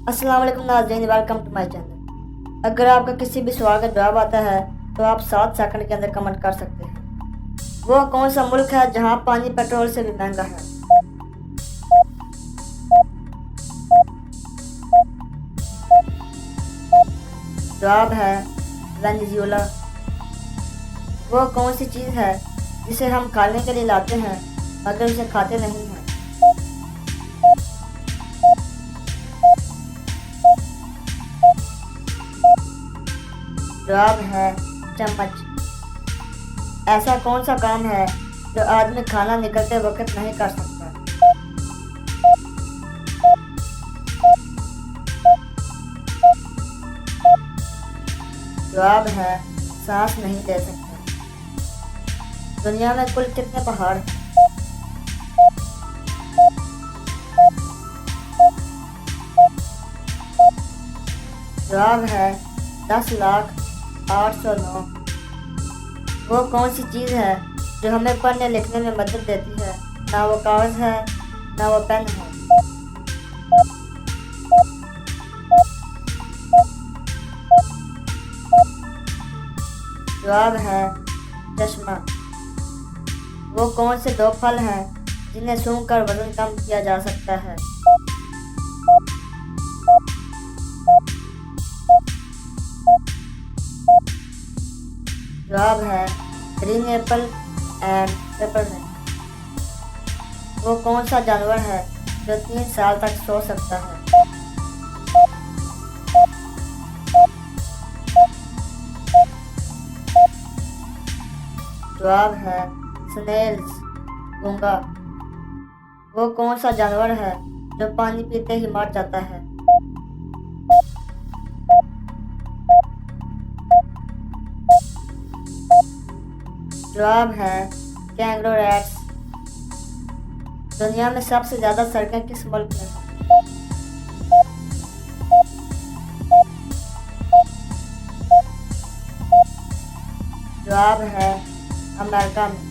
अस्सलाम वालेकुम नाज़रीन, वेलकम टू माय चैनल। अगर आपका किसी भी सवाल का जवाब आता है तो आप 7 सेकंड के अंदर कमेंट कर सकते हैं। वो कौन सा मुल्क है जहां पानी पेट्रोल से भी महंगा है? जवाब है वेनेजुएला। वो कौन सी चीज़ है जिसे हम खाने के लिए लाते हैं मगर उसे खाते नहीं हैं? जवाब है चम्मच। ऐसा कौन सा काम है जो आदमी खाना निकलते वक्त नहीं कर सकता? जवाब है सांस नहीं ले सकता। दुनिया में कुल कितने पहाड़ हैं? जवाब है 10,0809। वो कौन सी चीज़ है जो हमें पढ़ने लिखने में मदद देती है? ना वो कागज़ है ना वो पेन है। जवाब है चश्मा। वो कौन से 2 फल हैं जिन्हें सूंघकर वजन कम किया जा सकता है? जवाब है ग्रीन एप्पल एंड पेपरमिंट। वो कौन सा जानवर है जो 3 साल तक सो सकता है? जवाब है स्नेल्स, घोंघा। वो कौन सा जानवर है जो पानी पीते ही मर जाता है? जवाब है कैंगरू रैट्स। दुनिया में सबसे ज्यादा सड़कें किस मुल्क में हैं? जवाब है अमेरिका में।